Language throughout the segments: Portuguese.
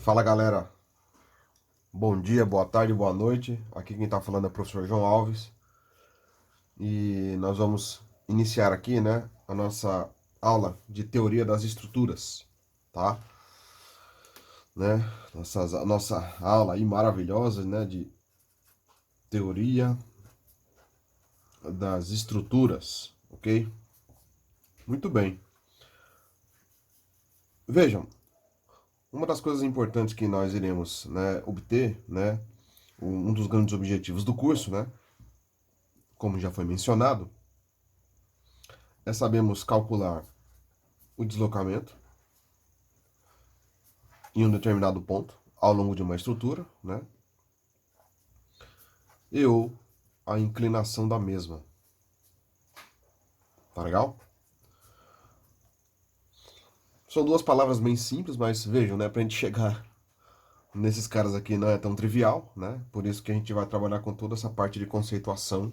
Fala galera, bom dia, boa tarde, boa noite. Aqui quem tá falando é o professor João Alves e nós vamos iniciar aqui, né, a nossa aula de teoria das estruturas, tá? Né? Nossa aula aí maravilhosa, né, de teoria das estruturas, ok? Muito bem. Vejam, uma das coisas importantes que nós iremos, né, obter, né, um dos grandes objetivos do curso, né, como já foi mencionado, é sabermos calcular o deslocamento em um determinado ponto ao longo de uma estrutura, né? E ou a inclinação da mesma. Tá legal? São duas palavras bem simples, mas vejam, né? Pra gente chegar nesses caras aqui não é tão trivial, né? Por isso que a gente vai trabalhar com toda essa parte de conceituação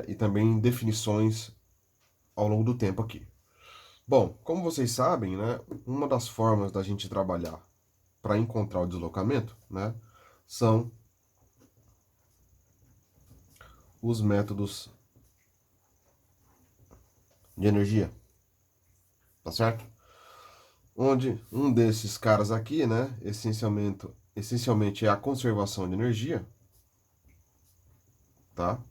e também definições ao longo do tempo aqui. Bom, como vocês sabem, né? Uma das formas da gente trabalhar para encontrar o deslocamento, né? São os métodos de energia, tá certo? Onde um desses caras aqui, né, essencialmente é a conservação de energia, tá?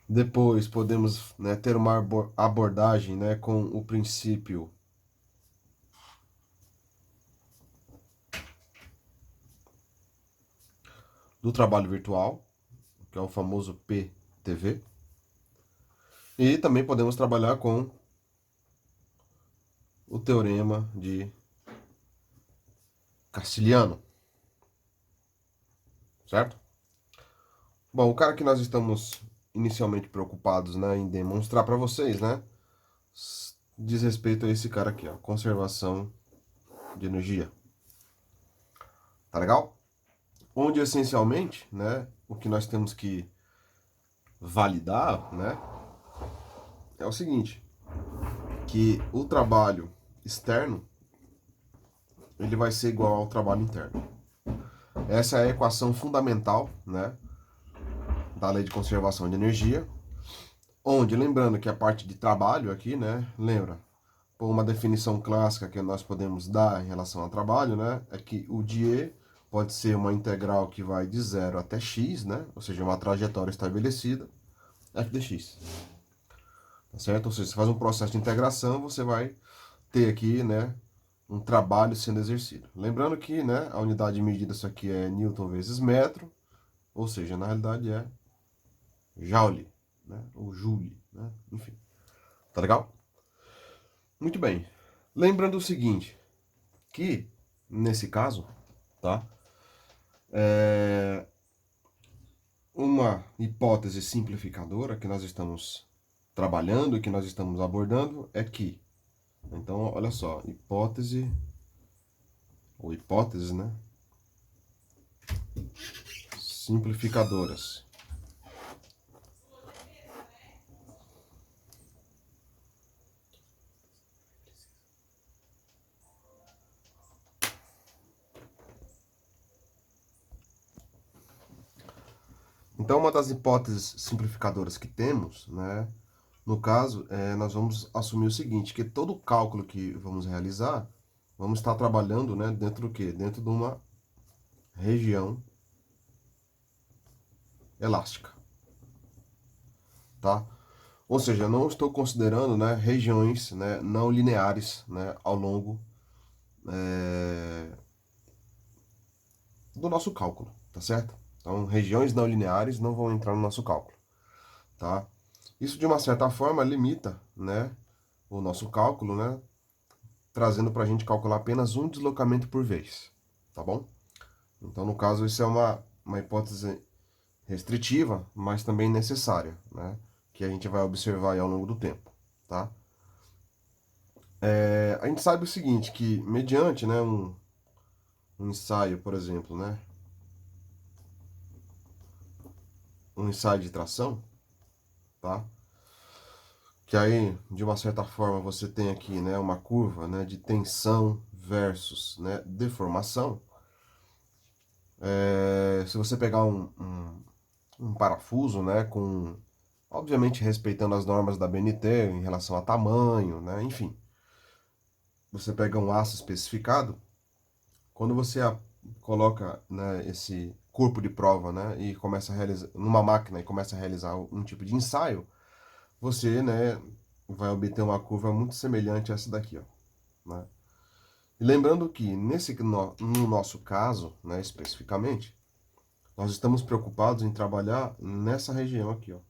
Depois podemos, né, ter uma abordagem, né, com o princípio do trabalho virtual, que é o famoso PTV, e também podemos trabalhar com o teorema de Castiliano, certo? Bom, o cara que nós estamos inicialmente preocupados, né, em demonstrar para vocês, né, diz respeito a esse cara aqui, ó, conservação de energia. Tá legal? Onde essencialmente, né, o que nós temos que validar, né, é o seguinte, que o trabalho externo ele vai ser igual ao trabalho interno. Essa é a equação fundamental, né, da lei de conservação de energia, onde lembrando que a parte de trabalho aqui, né, lembra, por uma definição clássica que nós podemos dar em relação ao trabalho, né, é que o dE pode ser uma integral que vai de 0 até x, né, ou seja, uma trajetória estabelecida, f de x. Tá certo? Ou seja, você faz um processo de integração, você vai ter aqui, né, um trabalho sendo exercido. Lembrando que, né, a unidade de medida isso aqui é Newton vezes metro, ou seja, na realidade é Joule, né, ou Joule, né, enfim. Tá legal? Muito bem. Lembrando o seguinte, que nesse caso, tá, é uma hipótese simplificadora que nós estamos trabalhando e que nós estamos abordando é que, então, olha só, hipótese ou hipóteses, né? Simplificadoras. Então, uma das hipóteses simplificadoras que temos, né? No caso, nós vamos assumir o seguinte, que todo cálculo que vamos realizar, vamos estar trabalhando, né, dentro do quê? Dentro de uma região elástica, tá? Ou seja, eu não estou considerando, né, regiões, né, não lineares, né, ao longo do nosso cálculo, tá certo? Então, regiões não lineares não vão entrar no nosso cálculo, tá? Isso, de uma certa forma, limita, né, o nosso cálculo, né, trazendo para a gente calcular apenas um deslocamento por vez, tá bom? Então, no caso, isso é uma hipótese restritiva, mas também necessária, né, que a gente vai observar aí ao longo do tempo, tá? A gente sabe o seguinte, que mediante, né, um ensaio, por exemplo, né, um ensaio de tração, tá? que aí, de uma certa forma, você tem aqui, né, uma curva, né, de tensão versus, né, deformação. Se você pegar um parafuso, né, com, obviamente respeitando as normas da BNT em relação a tamanho, né, enfim, você pega um aço especificado, quando você coloca, né, esse corpo de prova, né, e começa a realizar numa máquina e começa a realizar um tipo de ensaio, você, né, vai obter uma curva muito semelhante a essa daqui, ó, né? E lembrando que no nosso caso, né, especificamente, nós estamos preocupados em trabalhar nessa região aqui, ó,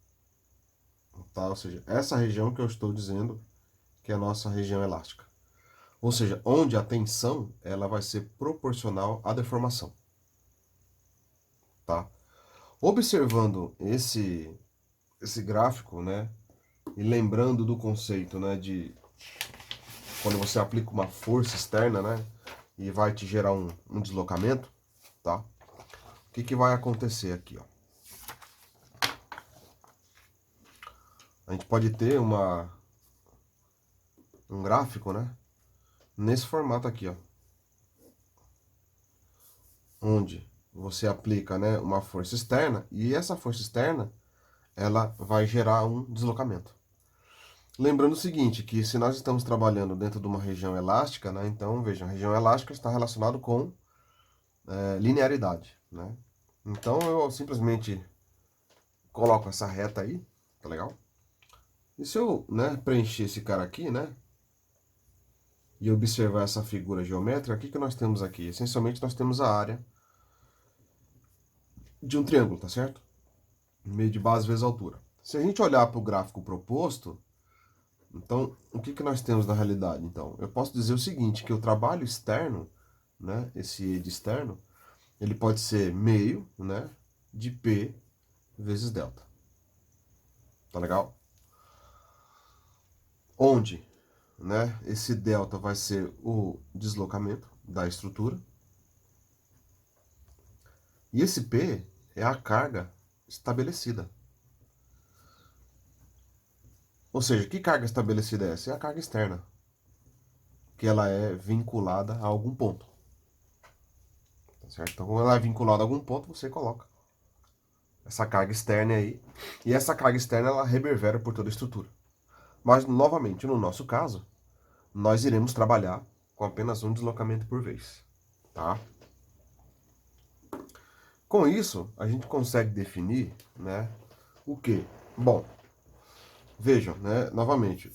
tá? Ou seja, essa região que eu estou dizendo que é a nossa região elástica. Ou seja, onde a tensão ela vai ser proporcional à deformação, tá? Observando esse gráfico, né, e lembrando do conceito, né, de quando você aplica uma força externa, né, e vai te gerar um deslocamento, tá? O que que vai acontecer aqui, ó? A gente pode ter um gráfico, né, nesse formato aqui, ó, onde você aplica, né, uma força externa e essa força externa ela vai gerar um deslocamento. Lembrando o seguinte, que se nós estamos trabalhando dentro de uma região elástica, né, então veja, a região elástica está relacionado com linearidade, né? Então eu simplesmente coloco essa reta aí, tá legal? E se eu, né, preencher esse cara aqui, né, e observar essa figura geométrica, o que que nós temos aqui? Essencialmente nós temos a área de um triângulo, tá certo? Meio de base vezes altura. Se a gente olhar para o gráfico proposto, então o que que nós temos na realidade? Então, eu posso dizer o seguinte, que o trabalho externo, né, esse ED externo, ele pode ser meio, né, de P vezes delta. Tá legal? Onde, né, esse delta vai ser o deslocamento da estrutura. E esse P é a carga estabelecida. Ou seja, que carga estabelecida é essa? É a carga externa, que ela é vinculada a algum ponto. Tá certo? Então, quando ela é vinculada a algum ponto, você coloca essa carga externa aí. E essa carga externa, ela reverbera por toda a estrutura. Mas, novamente, no nosso caso, nós iremos trabalhar com apenas um deslocamento por vez. Tá? Com isso, a gente consegue definir, né, o quê? Bom, vejam, né, novamente,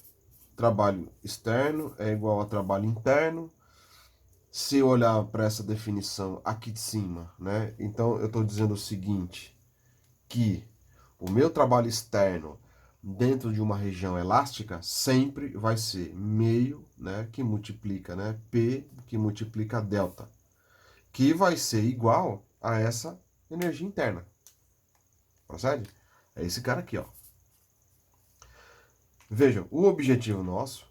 trabalho externo é igual a trabalho interno. Se eu olhar para essa definição aqui de cima, né, então eu estou dizendo o seguinte, que o meu trabalho externo dentro de uma região elástica sempre vai ser meio, né, que multiplica, né, P que multiplica delta, que vai ser igual a essa energia interna. Procede? É esse cara aqui, ó. Vejam, o objetivo nosso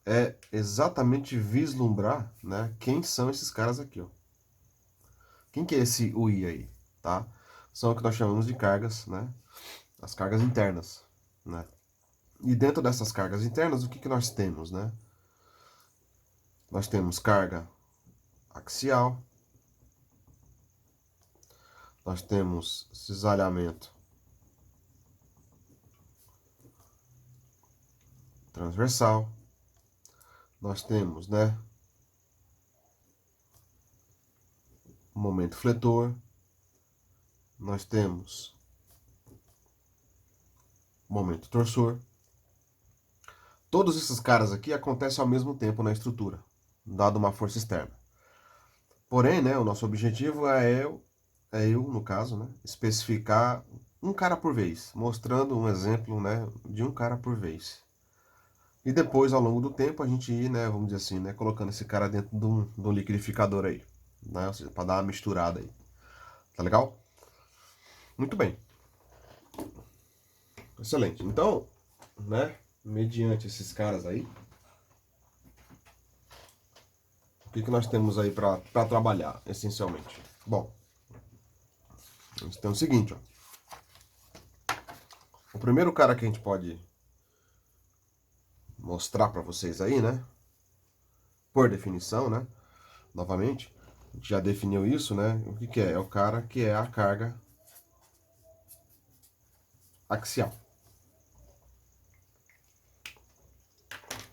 é exatamente vislumbrar, né, quem são esses caras aqui, ó. Quem que é esse UI aí, tá? São o que nós chamamos de cargas, né? As cargas internas, né? E dentro dessas cargas internas, o que que nós temos, né? Nós temos carga axial, nós temos cisalhamento transversal, nós temos, né, momento fletor, nós temos momento torsor. Todos esses caras aqui acontecem ao mesmo tempo na estrutura, dado uma força externa. Porém, né, o nosso objetivo é eu, no caso, né, especificar um cara por vez, mostrando um exemplo, né, de um cara por vez. E depois, ao longo do tempo, a gente ir, né, vamos dizer assim, né, colocando esse cara dentro de um liquidificador aí, né, ou seja, para dar uma misturada aí. Tá legal? Muito bem. Excelente. Então, né, mediante esses caras aí, o que que nós temos aí para trabalhar, essencialmente? Bom, a gente tem o seguinte, ó. O primeiro cara que a gente pode mostrar para vocês aí, né? Por definição, né? Novamente, a gente já definiu isso, né? O que que é? É o cara que é a carga axial.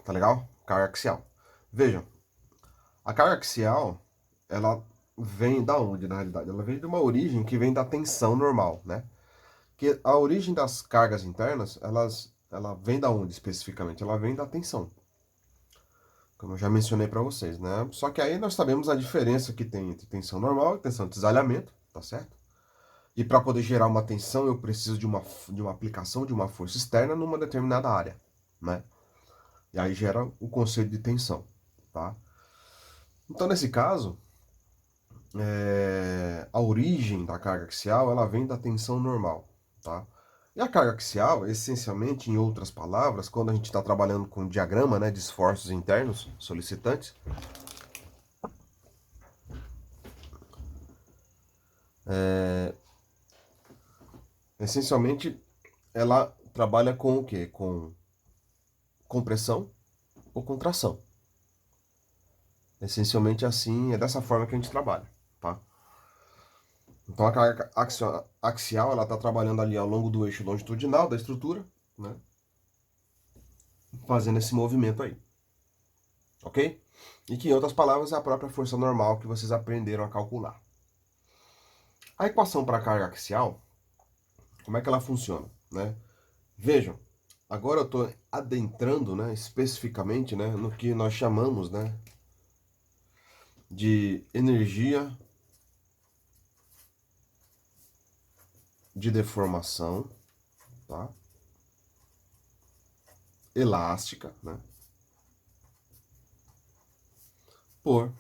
Tá legal? Carga axial. Vejam, a carga axial, ela vem da onde, na realidade? Ela vem de uma origem que vem da tensão normal, né? Que a origem das cargas internas, ela vem da onde especificamente? Ela vem da tensão, como eu já mencionei para vocês, né? Só que aí nós sabemos a diferença que tem entre tensão normal e tensão de desalhamento, tá certo? E para poder gerar uma tensão, eu preciso de uma aplicação de uma força externa numa determinada área, né? E aí gera o conceito de tensão, tá? Então, nesse caso, a origem da carga axial, ela vem da tensão normal, tá? E a carga axial, essencialmente, em outras palavras, quando a gente está trabalhando com diagrama, né, de esforços internos solicitantes, essencialmente, ela trabalha com o quê? Com compressão ou contração. Essencialmente assim, é dessa forma que a gente trabalha, tá? Então a carga axial, ela está trabalhando ali ao longo do eixo longitudinal da estrutura, né? Fazendo esse movimento aí, ok? E que, em outras palavras, é a própria força normal que vocês aprenderam a calcular. A equação para a carga axial, como é que ela funciona, né? Vejam, agora eu estou adentrando, né, especificamente, né, no que nós chamamos, né, de energia de deformação, tá? Elástica, né? Por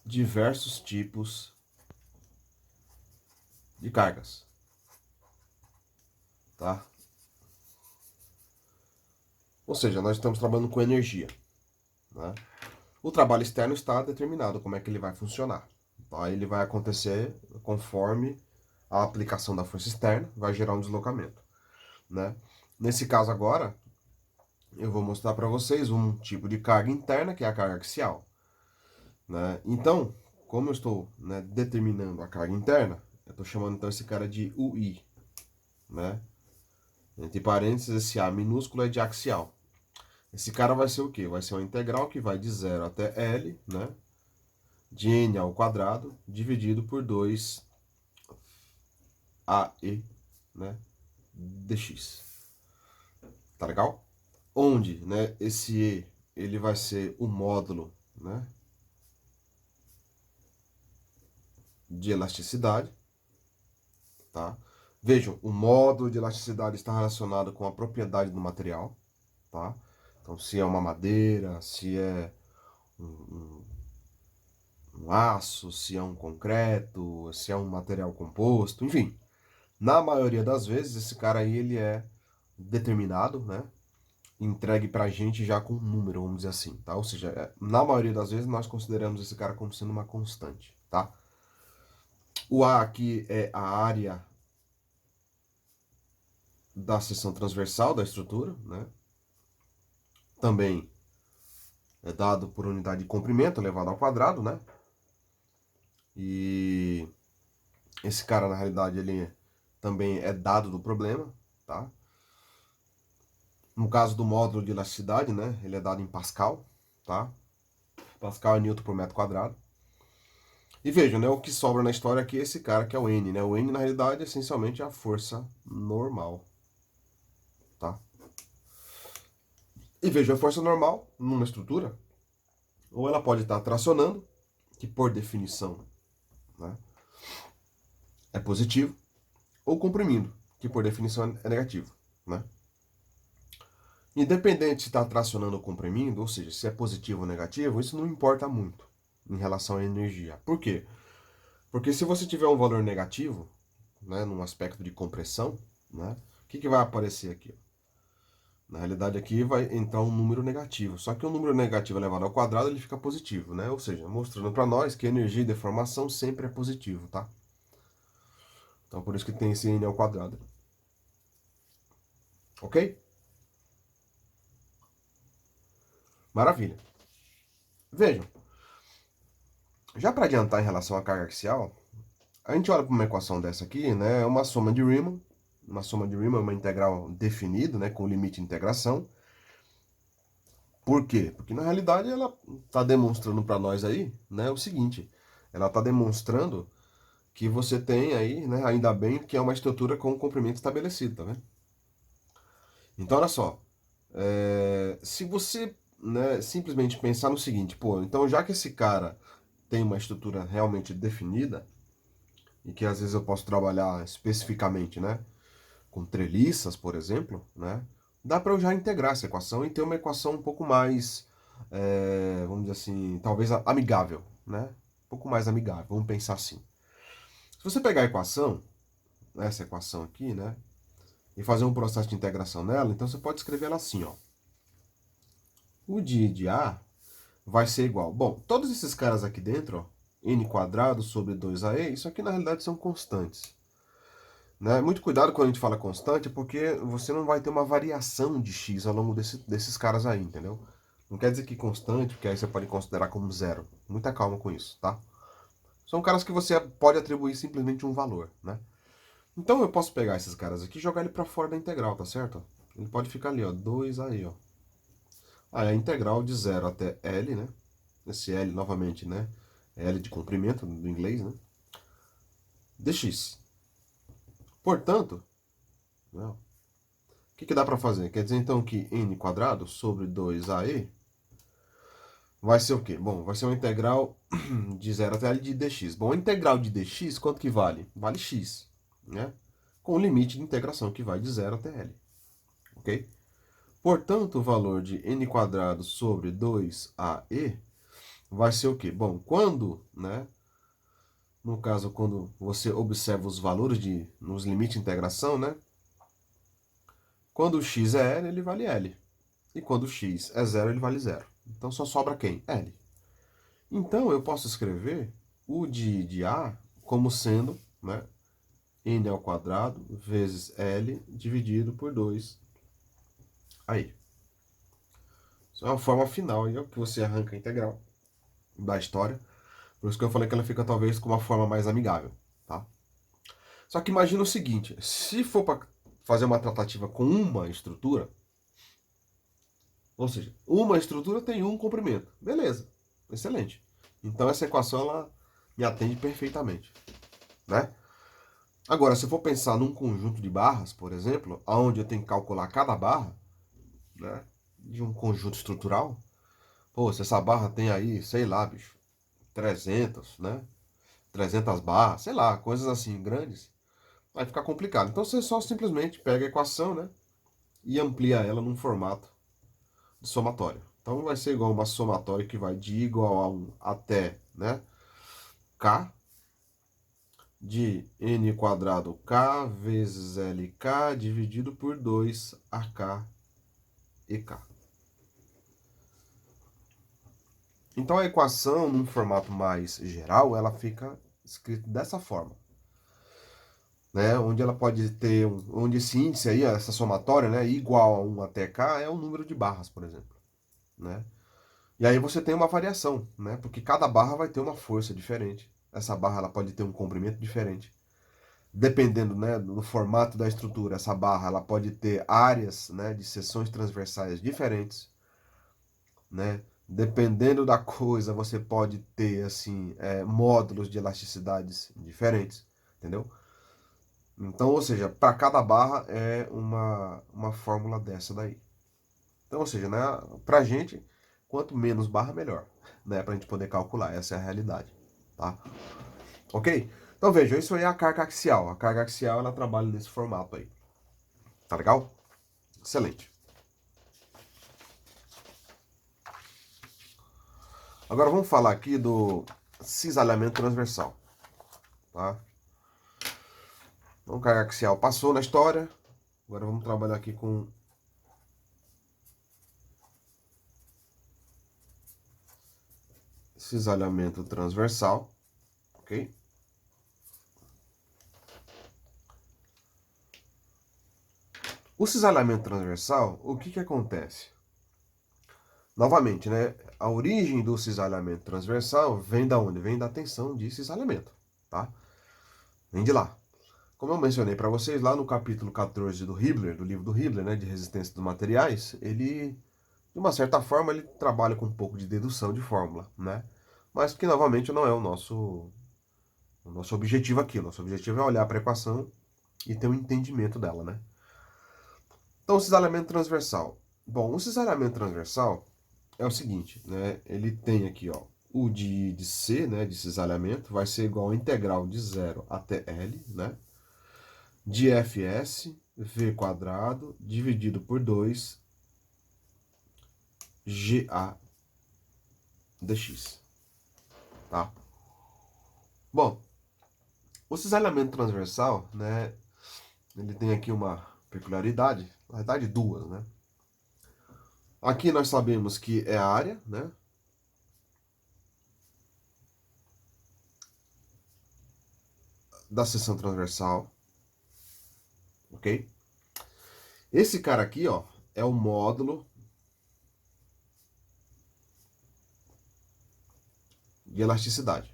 diversos tipos de cargas, tá? Ou seja, nós estamos trabalhando com energia, né? O trabalho externo está determinado como é que ele vai funcionar. Tá? Ele vai acontecer conforme a aplicação da força externa vai gerar um deslocamento, né? Nesse caso agora, eu vou mostrar para vocês um tipo de carga interna, que é a carga axial, né? Então, como eu estou, né, determinando a carga interna, eu estou chamando então esse cara de UI, né? Entre parênteses, esse A minúsculo é de axial. Esse cara vai ser o quê? Vai ser uma integral que vai de 0 até L, né? De N ao quadrado, dividido por 2 AE, né? dx. Tá legal? Onde, né, esse E, ele vai ser o módulo, né, de elasticidade, tá? Vejam, o módulo de elasticidade está relacionado com a propriedade do material, tá? Então, se é uma madeira, se é um aço, se é um concreto, se é um material composto, enfim. Na maioria das vezes, esse cara aí, ele é determinado, né? Entregue pra gente já com um número, vamos dizer assim, tá? Ou seja, na maioria das vezes nós consideramos esse cara como sendo uma constante, tá? O A aqui é a área da seção transversal da estrutura, né? Também é dado por unidade de comprimento elevado ao quadrado, né? E esse cara, na realidade, ele também é dado do problema, tá? No caso do módulo de elasticidade, né? Ele é dado em Pascal, tá? Pascal é Newton por metro quadrado. E vejam, né? O que sobra na história aqui é esse cara que é o N, né? O N, na realidade, essencialmente é a força normal, tá? E veja, a força normal numa estrutura, ou ela pode estar tracionando, que por definição, né, é positivo, ou comprimindo, que por definição é negativo, né? Independente se está tracionando ou comprimindo, ou seja, se é positivo ou negativo, isso não importa muito em relação à energia. Por quê? Porque se você tiver um valor negativo, né, num aspecto de compressão, né, o que vai aparecer aqui? Na realidade aqui vai entrar um número negativo, só que o número negativo elevado ao quadrado ele fica positivo, né? Ou seja, mostrando para nós que energia e deformação sempre é positivo, tá? Então por isso que tem esse n ao quadrado. Ok? Maravilha. Vejam, já para adiantar em relação à carga axial, a gente olha para uma equação dessa aqui, né? É uma soma de Riemann. Uma soma de Riemann é uma integral definida, né? Com limite de integração. Por quê? Porque na realidade ela está demonstrando para nós aí, né? O seguinte: ela está demonstrando que você tem aí, né? Ainda bem que é uma estrutura com um comprimento estabelecido, tá vendo? Então, olha só. Se você, né, simplesmente pensar no seguinte, pô, então já que esse cara tem uma estrutura realmente definida, e que às vezes eu posso trabalhar especificamente, né, com treliças, por exemplo, né, dá para eu já integrar essa equação e ter uma equação um pouco mais, vamos dizer assim, talvez amigável, né, um pouco mais amigável, vamos pensar assim. Se você pegar a equação, essa equação aqui, né, e fazer um processo de integração nela, então você pode escrever ela assim, ó. O de A vai ser igual. Bom, todos esses caras aqui dentro, ó, n quadrado sobre 2AE, isso aqui na realidade são constantes. Né? Muito cuidado quando a gente fala constante, porque você não vai ter uma variação de x ao longo desses caras aí, entendeu? Não quer dizer que constante, porque aí você pode considerar como zero. Muita calma com isso, tá? São caras que você pode atribuir simplesmente um valor, né? Então eu posso pegar esses caras aqui e jogar ele para fora da integral, tá certo? Ele pode ficar ali, ó, 2AE, ó. Aí a integral de 0 até L, né? Esse L novamente, né? L de comprimento do inglês, né? Dx. Portanto, né, o que dá para fazer? Quer dizer então que n quadrado sobre 2ae vai ser o quê? Bom, vai ser uma integral de 0 até L de dx. Bom, a integral de dx quanto que vale? Vale x, né? Com o limite de integração que vai de 0 até L, ok? Portanto, o valor de n quadrado sobre 2ae vai ser o quê? Bom, quando, né? No caso, quando você observa os valores nos limites de integração, né? Quando o x é L, ele vale L. E quando o x é zero, ele vale zero. Então só sobra quem? L. Então eu posso escrever o de A como sendo, né, n ao quadrado vezes L dividido por 2 aí. Isso é uma forma final aí, que você arranca a integral da história. Por isso que eu falei que ela fica talvez com uma forma mais amigável, tá? Só que imagina o seguinte, se for para fazer uma tratativa com uma estrutura, ou seja, uma estrutura tem um comprimento. Beleza, excelente. Então essa equação ela me atende perfeitamente, né? Agora, se eu for pensar num conjunto de barras, por exemplo, onde eu tenho que calcular cada barra, né, de um conjunto estrutural, pô, se essa barra tem aí, sei lá, bicho, 300, né? 300 barras, sei lá, coisas assim grandes, vai ficar complicado. Então você só simplesmente pega a equação, né, e amplia ela num formato de somatório. Então vai ser igual uma somatória que vai de igual a 1 até, né, k de n quadrado k vezes lk dividido por 2 ak e k. Então a equação, num formato mais geral, ela fica escrita dessa forma, né? Onde ela pode ter, onde esse índice aí, essa somatória, né, igual a 1 até k é o número de barras, por exemplo, né? E aí você tem uma variação, né? Porque cada barra vai ter uma força diferente. Essa barra ela pode ter um comprimento diferente. Dependendo, né, do formato da estrutura, essa barra ela pode ter áreas, né, de seções transversais diferentes, né? Dependendo da coisa, você pode ter assim módulos de elasticidades diferentes, entendeu? Então, ou seja, para cada barra é uma fórmula dessa daí. Então, ou seja, né, para a gente, quanto menos barra, melhor, né, para a gente poder calcular. Essa é a realidade, tá? Ok? Então veja, isso aí é a carga axial. A carga axial ela trabalha nesse formato aí. Tá legal? Excelente. Agora vamos falar aqui do cisalhamento transversal. Tá? Então, carga axial passou na história. Agora vamos trabalhar aqui com cisalhamento transversal. Ok? O cisalhamento transversal, o que acontece? Novamente, né? A origem do cisalhamento transversal vem da onde? Vem da tensão de cisalhamento, tá? Vem de lá. Como eu mencionei para vocês, lá no capítulo 14 do Hibbeler, do livro do Hibbeler, né, de resistência dos materiais, ele, de uma certa forma, ele trabalha com um pouco de dedução de fórmula, né? Mas que, novamente, não é o nosso objetivo aqui. Nosso objetivo é olhar para a equação e ter um entendimento dela, né? Então, o cisalhamento transversal. Bom, o cisalhamento transversal é o seguinte, né? Ele tem aqui, ó, o de C, né, de cisalhamento, vai ser igual a integral de 0 até L, né? De Fs, V quadrado, dividido por 2, GA dx, tá? Bom, o cisalhamento transversal, né, ele tem aqui uma peculiaridade, na verdade duas, né? Aqui nós sabemos que é a área, né, da seção transversal, ok? Esse cara aqui, ó, é o módulo de elasticidade.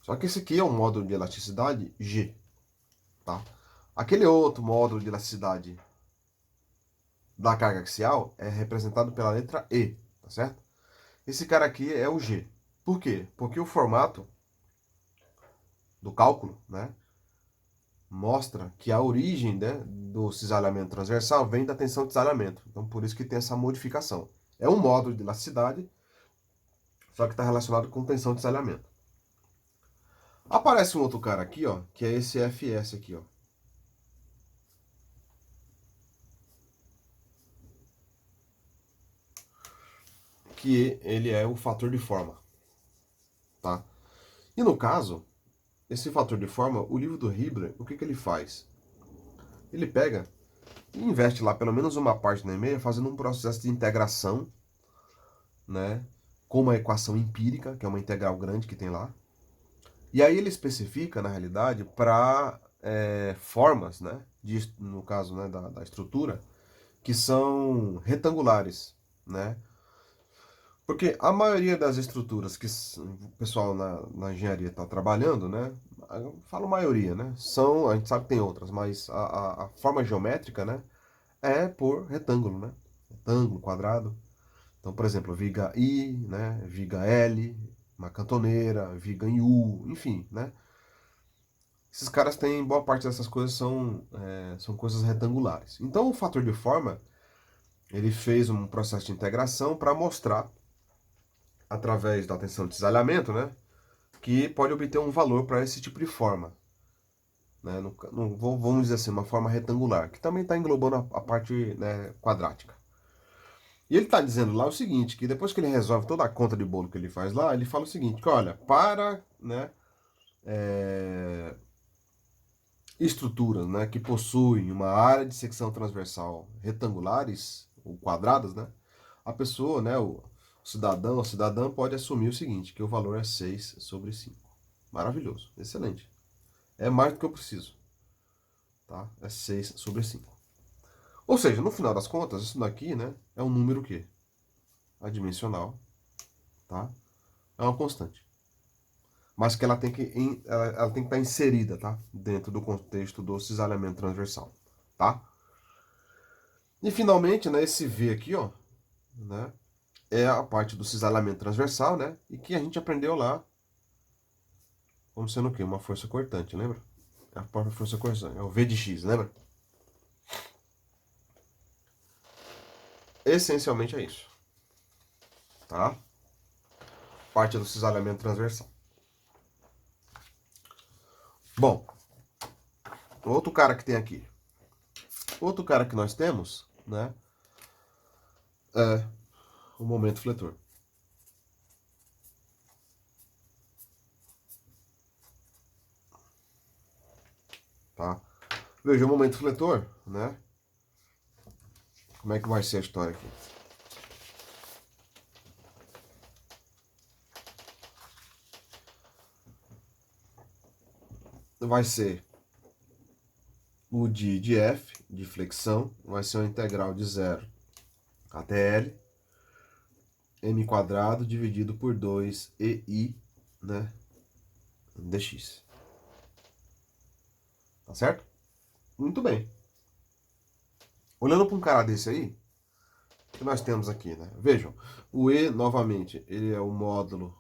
Só que esse aqui é um módulo de elasticidade G, tá? Aquele outro módulo de elasticidade da carga axial é representado pela letra E, tá certo? Esse cara aqui é o G. Por quê? Porque o formato do cálculo, né, mostra que a origem, né, do cisalhamento transversal vem da tensão de cisalhamento. Então, por isso que tem essa modificação. É um módulo de elasticidade, só que está relacionado com tensão de cisalhamento. Aparece um outro cara aqui, ó, que é esse FS aqui, ó. Que ele é o fator de forma, tá? E no caso, esse fator de forma, o livro do Hibbeler, o que ele faz? Ele pega e investe lá pelo menos uma página e meia fazendo um processo de integração, né, com uma equação empírica, que é uma integral grande que tem lá. E aí ele especifica, na realidade, para formas, né, no caso, né, da estrutura, que são retangulares, né? Porque a maioria das estruturas que o pessoal na engenharia está trabalhando, né? Eu falo maioria, né? São, a gente sabe que tem outras, mas a forma geométrica, né? É por retângulo, né? Retângulo, quadrado. Então, por exemplo, viga I, né? Viga L, uma cantoneira, viga em U, enfim, né? Esses caras têm, boa parte dessas coisas são coisas retangulares. Então, o fator de forma, ele fez um processo de integração para mostrar, através da tensão de cisalhamento, né? Que pode obter um valor para esse tipo de forma. Né? Vamos dizer assim, uma forma retangular, que também está englobando a parte, né, quadrática. E ele está dizendo lá o seguinte, que depois que ele resolve toda a conta de bolo que ele faz lá, ele fala o seguinte, que olha, para, né, estruturas, né, que possuem uma área de secção transversal retangulares, ou quadradas, né, a pessoa, né, o cidadão, a cidadã pode assumir o seguinte, que o valor é 6 sobre 5. Maravilhoso, excelente. É mais do que eu preciso. Tá? É 6 sobre 5. Ou seja, no final das contas, isso daqui, né, é um número que adimensional, tá? É uma constante. Mas que ela tem que estar inserida, tá? Dentro do contexto do cisalhamento transversal, tá? E finalmente, né, esse V aqui, ó, né, é a parte do cisalhamento transversal, né? E que a gente aprendeu lá como sendo o quê? Uma força cortante, lembra? É a própria força cortante, é o V de X, lembra? Essencialmente é isso, tá? Parte do cisalhamento transversal. Bom, outro cara que tem aqui. Outro cara que nós temos, né, é o momento fletor. Tá? Veja, o momento fletor, né? Como é que vai ser a história aqui? Vai ser o de F, de flexão, vai ser uma integral de 0 até L, m quadrado dividido por 2EI, né, dx. Tá certo? Muito bem. Olhando para um cara desse aí, o que nós temos aqui, né? Vejam, o E, novamente, ele é o módulo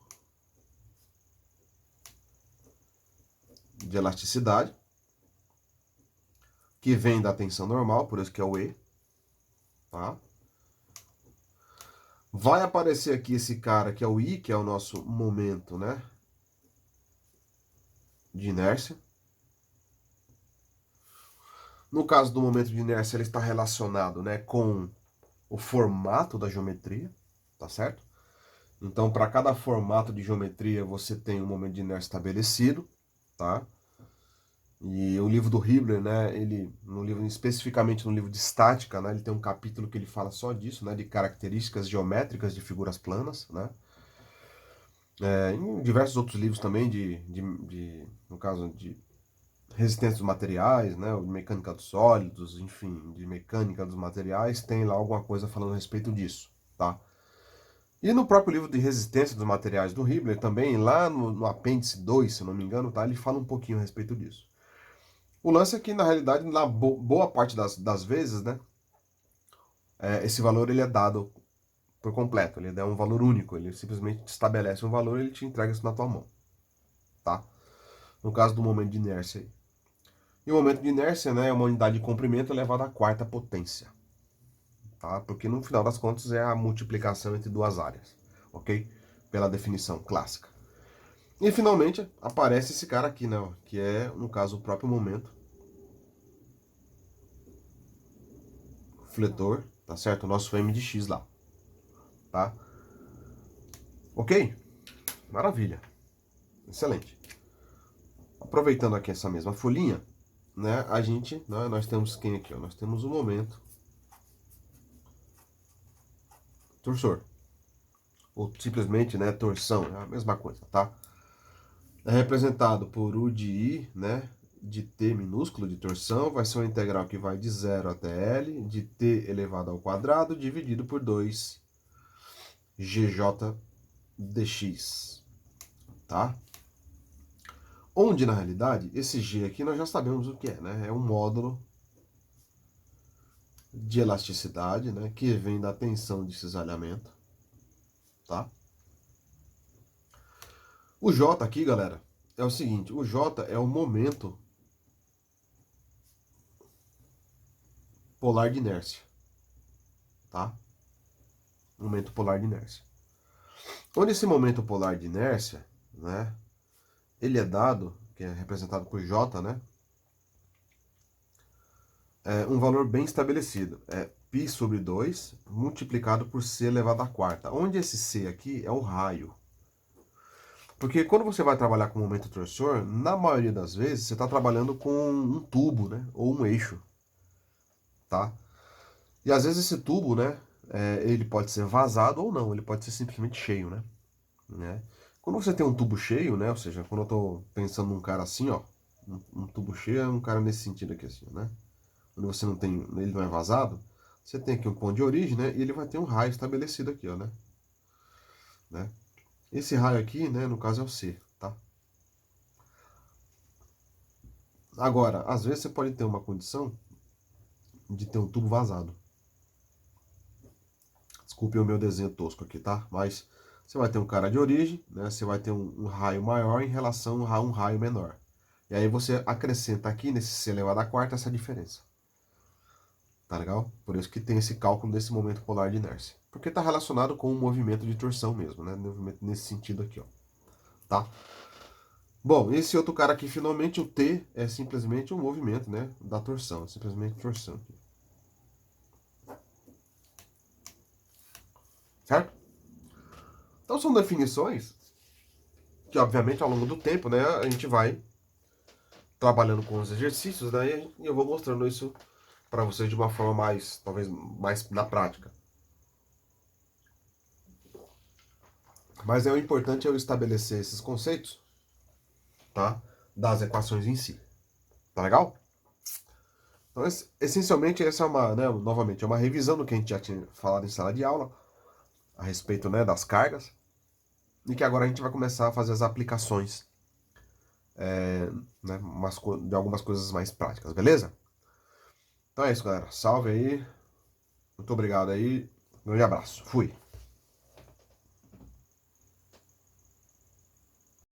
de elasticidade, que vem da tensão normal, por isso que é o E, tá? Vai aparecer aqui esse cara que é o I, que é o nosso momento, né, de inércia. No caso do momento de inércia, ele está relacionado, né, com o formato da geometria, tá certo? Então, para cada formato de geometria, você tem um momento de inércia estabelecido, tá? E o livro do Hibbeler, né, ele, no livro, especificamente no livro de estática, né, ele tem um capítulo que ele fala só disso, né, de características geométricas de figuras planas, né? Em diversos outros livros também, no caso, de resistência dos materiais, né, de mecânica dos sólidos, enfim, de mecânica dos materiais, tem lá alguma coisa falando a respeito disso, tá? E no próprio livro de resistência dos materiais do Hibbeler também, lá no apêndice 2, se eu não me engano, tá, ele fala um pouquinho a respeito disso. O lance é que, na realidade, na boa parte das vezes, né, esse valor ele é dado por completo, ele é um valor único, ele simplesmente estabelece um valor e ele te entrega isso na tua mão, tá? No caso do momento de inércia aí. E o momento de inércia, né, é uma unidade de comprimento elevada à quarta potência, tá? Porque no final das contas é a multiplicação entre duas áreas, ok? Pela definição clássica. E finalmente aparece esse cara aqui, né, que é, no caso, o próprio momento fletor, tá certo? O nosso M de X lá, tá? Ok? Maravilha. Excelente. Aproveitando aqui essa mesma folhinha, né, nós temos quem aqui, ó? Nós temos o momento torsor, ou simplesmente, né, torção, é a mesma coisa, tá? É representado por U de I, né, de T minúsculo de torção, vai ser uma integral que vai de 0 até L, de T elevado ao quadrado, dividido por 2 GJ dx, tá? Onde, na realidade, esse G aqui nós já sabemos o que é, né? É um módulo de elasticidade, né, que vem da tensão de cisalhamento, tá? O J aqui, galera, é o seguinte, o J é o momento polar de inércia, tá? Momento polar de inércia. Onde esse momento polar de inércia, né, ele é dado, que é representado por J, né, é um valor bem estabelecido, é π sobre 2 multiplicado por c elevado à quarta, onde esse c aqui é o raio. Porque quando você vai trabalhar com momento torsor, na maioria das vezes você está trabalhando com um tubo, né, ou um eixo, tá? E às vezes esse tubo, né, ele pode ser vazado ou não, ele pode ser simplesmente cheio, né? Quando você tem um tubo cheio, né, ou seja, quando eu estou pensando num cara assim, ó, um tubo cheio é um cara nesse sentido aqui assim, né? Quando você não tem, ele não é vazado, você tem aqui um ponto de origem, né, e ele vai ter um raio estabelecido aqui, ó, né? Esse raio aqui, né, no caso é o C, tá? Agora, às vezes você pode ter uma condição de ter um tubo vazado. Desculpe o meu desenho tosco aqui, tá? Mas você vai ter um cara de origem, né? Você vai ter um raio maior em relação a um raio menor. E aí você acrescenta aqui nesse C elevado à quarta essa diferença. Tá legal? Por isso que tem esse cálculo desse momento polar de inércia. Porque está relacionado com o movimento de torção mesmo, né? Movimento nesse sentido aqui, ó. Tá? Bom, esse outro cara aqui, finalmente, o T é simplesmente o movimento, né? Da torção. Simplesmente torção. Certo? Então são definições que, obviamente, ao longo do tempo, né? A gente vai trabalhando com os exercícios, né? E eu vou mostrando isso para vocês de uma forma mais, talvez, mais na prática. Mas o importante é eu estabelecer esses conceitos, tá? Das equações em si. Tá legal? Então, essencialmente, essa é uma, né, novamente, é uma revisão do que a gente já tinha falado em sala de aula, a respeito, né, das cargas, e que agora a gente vai começar a fazer as aplicações, né, de algumas coisas mais práticas, beleza? Então é isso, galera. Salve aí. Muito obrigado aí. Um grande abraço. Fui.